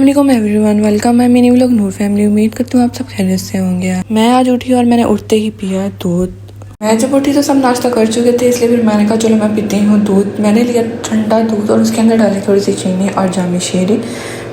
अस्सलाम everyone, welcome है mini vlog नूर family. उम्मीद करती हूँ आप सब खैरियत से होंगे। मैं आज उठी और मैंने उठते ही पिया दूध। मैं जब उठी तो सब नाश्ता कर चुके थे, इसलिए फिर मैंने कहा चलो मैं पीती हूँ दूध। मैंने लिया ठंडा दूध और उसके अंदर डाली थोड़ी सी चीनी और जामी शीरी।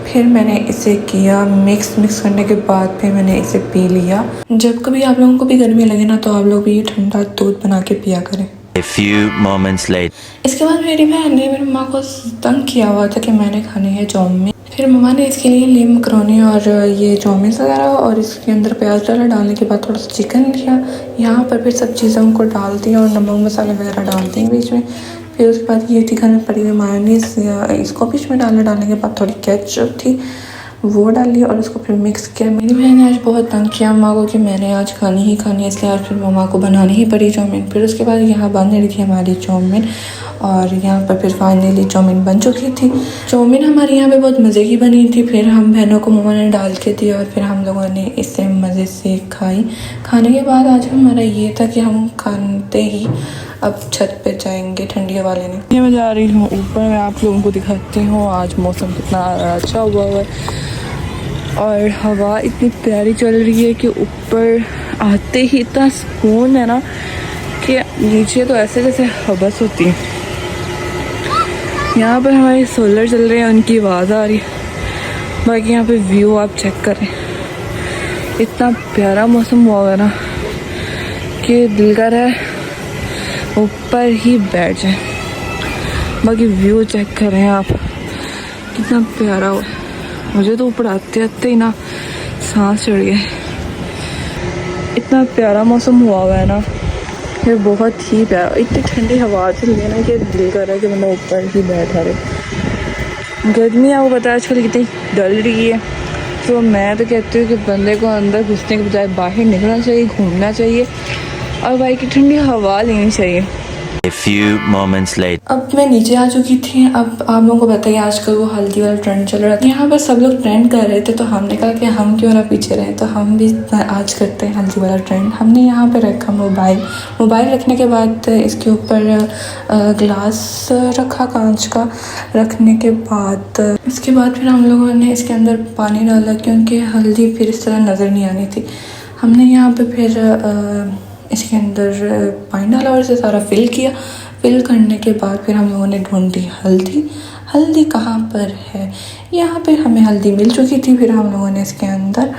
फिर मैंने इसे किया मिक्स करने के बाद फिर मैंने इसे पी लिया। जब कभी आप लोगों को भी गर्मी लगे ना, तो आप लोग भी ये ठंडा दूध बना के पिया करें। A few moments later. इसके बाद मेरी बहन ने मेरी माँ को तंग किया हुआ था कि मैंने खानी है चाउमीन। फिर मम्मा ने इसके लिए ली मकरोनी और ये चाउमीन वगैरह और इसके अंदर प्याज डाला। डालने के बाद थोड़ा सा चिकन लिया, यहाँ पर फिर सब चीज़ों को डाल दिया और नमक मसाले वगैरह डाल दिए बीच में। फिर उसके बाद ये थी घर में पड़ी हुई मायोनीज़, इसको बीच में डालने के बाद थोड़ी केचप थी वो डाली और उसको फिर मिक्स किया। मेरी बहन ने आज बहुत तंग किया मम्मा को कि मैंने आज खानी ही खानी है, इसलिए आज फिर मम्मा को बनानी ही पड़ी चाउमीन। फिर उसके बाद यहाँ बन रही थी हमारी चाउमीन और यहाँ पर फिर फाइनली चाउमीन बन चुकी थी। चाउमीन हमारे यहाँ पे बहुत मज़े की बनी थी। फिर हम बहनों को मम्मा ने डाल के दी और फिर हम लोगों ने इसे मज़े से खाई। खाने के बाद आज हमारा ये था कि हम खाते ही अब छत पे जाएंगे ठंडी हवा लेने। ये मैं जा रही हूँ ऊपर, मैं आप लोगों को दिखाती हूँ आज मौसम कितना अच्छा हुआ है और हवा इतनी प्यारी चल रही है कि ऊपर आते ही इतना सुकून है ना कि नीचे तो ऐसे जैसे हवस होती है। यहाँ पर हमारे सोलर चल रहे हैं, उनकी आवाज़ आ रही है। बाकी यहाँ पे व्यू आप चेक करें, इतना प्यारा मौसम हुआ है ना कि दिल कर रहा है ऊपर ही बैठ जाए। बाकी व्यू चेक करें आप, कितना प्यारा हुआ। मुझे तो ऊपर आते आते ही ना सांस चढ़ गए। इतना प्यारा मौसम हुआ है ना, ये बहुत ही प्यारा। इतनी ठंडी हवा चल रही है ना कि दिल कर रहा है कि मतलब ऊपर ही बैठा रहे। गर्मी आपको पता है आजकल कितनी डल रही है, तो मैं तो कहती हूँ कि बंदे को अंदर घुसने के बजाय बाहर निकलना चाहिए, घूमना चाहिए और बाहर की ठंडी हवा लेनी चाहिए। A few moments later. अब मैं नीचे आ चुकी थी। अब आप लोगों को बताइए आजकल वो हल्दी वाला ट्रेंड चल रहा था, यहाँ पर सब लोग ट्रेंड कर रहे थे, तो हमने कहा कि हम क्यों ना पीछे रहें, तो हम भी आज करते हैं हल्दी वाला ट्रेंड। हमने यहाँ पे रखा मोबाइल रखने के बाद इसके ऊपर ग्लास रखा कांच का। रखने के बाद इसके बाद फिर हम लोगों ने इसके अंदर पानी डाला क्योंकि हल्दी फिर इस तरह नज़र नहीं आनी थी। हमने यहाँ पर फिर इसके अंदर पानी डाला और इसे सारा फिल करने के बाद फिर हम लोगों ने ढूंढी हल्दी कहाँ पर है। यहाँ पे हमें हल्दी मिल चुकी थी। फिर हम लोगों ने इसके अंदर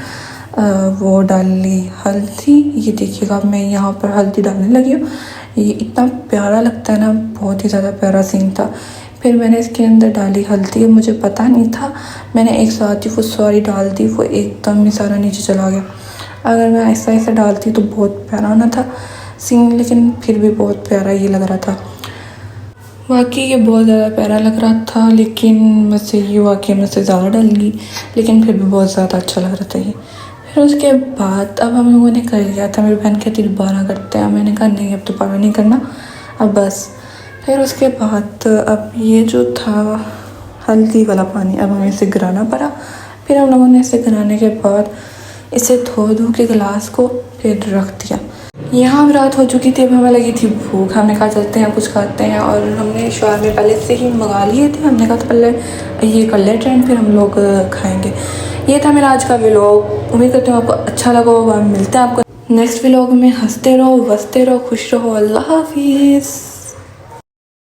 वो डाली हल्दी। ये देखिएगा मैं यहाँ पर हल्दी डालने लगी हूँ। ये इतना प्यारा लगता है ना, बहुत ही ज़्यादा प्यारा सीन था। फिर मैंने इसके अंदर डाली हल्दी। मुझे पता नहीं था, मैंने एक साथ ही वो सारी डाल दी, वो एकदम ही सारा नीचे चला गया। अगर मैं ऐसा डालती तो बहुत प्यारा होना था सीन, लेकिन फिर भी बहुत प्यारा ये लग रहा था। वाकई ये बहुत ज़्यादा प्यारा लग रहा था, लेकिन मुझसे ये वाकई मुझसे ज़्यादा डल गई, लेकिन फिर भी बहुत ज़्यादा अच्छा लग रहा था ये। फिर उसके बाद अब हम लोगों ने कर लिया था। मेरी बहन कहती दोबारा करते हैं, मैंने कहा नहीं अब दोबारा नहीं करना, अब बस। फिर उसके बाद अब ये जो था हल्दी वाला पानी, अब हमें इसे गिराना पड़ा। फिर हम लोगों ने इसे गिराने के बाद इसे धो के गिलास को फिर रख दिया। यहाँ रात हो चुकी थी, अब हमें लगी थी भूख। हमने कहा चलते हैं कुछ खाते हैं और हमने शवारमे पहले से ही मंगा लिए थे। हमने कहा तो पहले ये कर ले ट्रेंड, फिर हम लोग खाएंगे। ये था मेरा आज का व्लॉग। उम्मीद करती हूँ आपको अच्छा लगा होगा। मिलते हैं आपको नेक्स्ट व्लॉग में। हंसते रहो, बसते रहो, खुश रहो। अल्लाह हाफिज़।